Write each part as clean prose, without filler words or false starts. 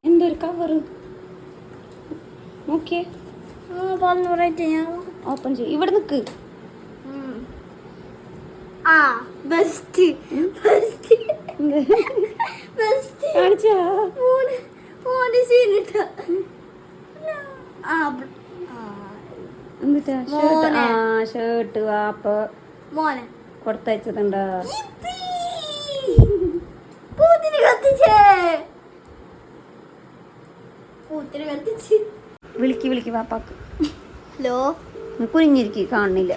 എന്തൊരു കവറ് നോക്കിയേ. ഓപ്പൺ ചെയ്യും. ഇവിടെ നിക്ക്. ഷർട്ട് വാപ്പ കൊടുത്തയച്ചതുണ്ടോ? വിളിക്ക് വിളിക്ക് വാപ്പാക്ക്. ഹലോ കുനിഞ്ഞിരിക്കി കാണുന്നില്ല.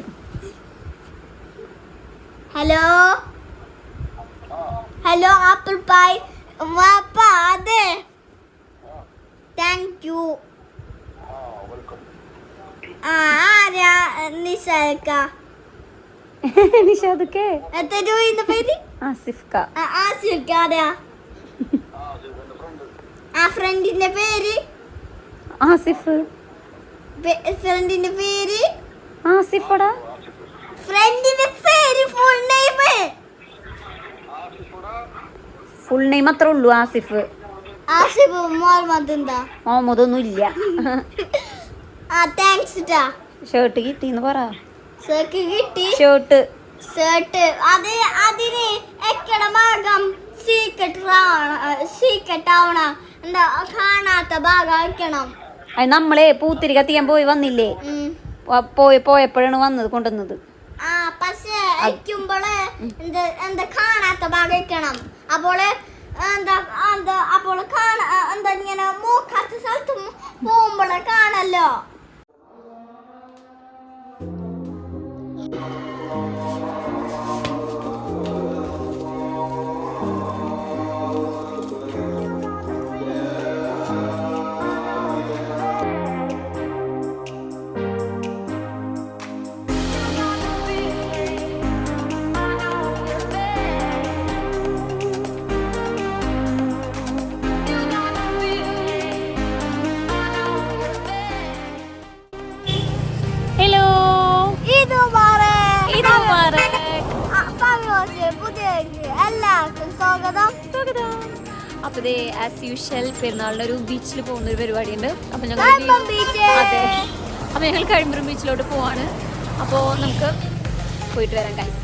ഹലോ ഹലോ ആപ്പിൾ പൈ വാപ്പ. അതെ താങ്ക് യു. ആരാ? നിഷാദക്ക. നിഷാദക്കെ എത്ര പേര്? ആസിഫ്ക. ആസിഫ്ക ആരാ? ആ ഫ്രണ്ടിന്റെ പേര് ആസിഫ്. ഫ്രണ്ടിന്റെ പേര് ആസിഫടാ. ഫ്രണ്ടിന്റെ പേര് ഫുൾ നെയിം. ഫുൾ നെയിം അത്ര ഉള്ളൂ. ആസിഫ്. ആസിഫ് മുഹമ്മദ്. എന്താ മുഹമ്മദ് ഒന്നും ഇല്ല. താങ്ക്സ് ടാ. ഷർട്ട് കിട്ടിന്ന് പറ. ഷർട്ട് കിട്ടി. ഷർട്ട് ഷർട്ട് അത് അതിന് എക്കട ഭാഗം സീക്രട്ട് ആവണം. എന്താ കാണാത്ത ഭാഗം വെക്കണം. അത് നമ്മളെ പൂത്തിരി കത്തിക്കാൻ പോയി വന്നില്ലേ? പോയപ്പോഴാണ് വന്നത് കൊണ്ടുവന്നത്. പക്ഷെ വയ്ക്കുമ്പോള് എന്താ കാണാത്ത ഭാഗം വെക്കണം. അപ്പോൾ അപ്പോൾ എന്താ ഇങ്ങനെ മൂക്കാത്ത സ്ഥലത്ത് പോകുമ്പോളെ കാണല്ലോ. അപ്പൊ ആസ് യൂഷ്വൽ പെരുന്നാളിന്റെ ഒരു ബീച്ചിൽ പോകുന്ന ഒരു പരിപാടിയുണ്ട്. അപ്പൊ ഞങ്ങൾ അതെ അപ്പൊ ഞങ്ങൾ കഴിമ്പുറം ബീച്ചിലോട്ട് പോവാണ്. അപ്പോൾ നമുക്ക് പോയിട്ട് വരാം ഗൈസ്.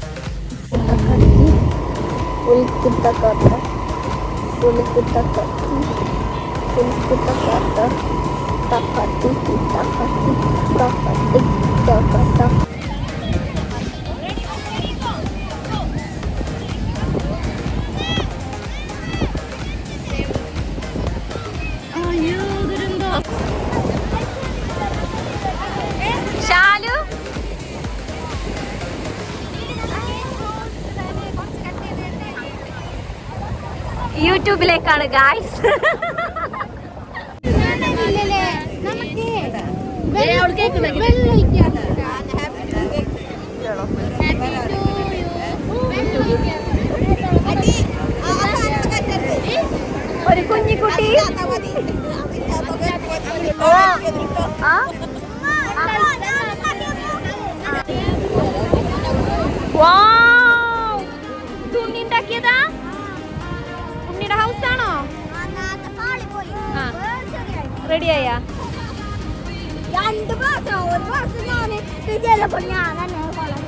ഷാലു യൂട്യൂബിലേക്കാണ് ഗായ്സ്. ഒരു കുഞ്ഞിക്കുട്ടി. തുണി ഉണ്ടാക്കിയതാ. റെഡിയായാ? 2 പ്രാവശ്യം ഒരു പ്രാവശ്യം ഞാൻ വിജയപ്പോൾ ഞാൻ തന്നെ കൊള്ളാം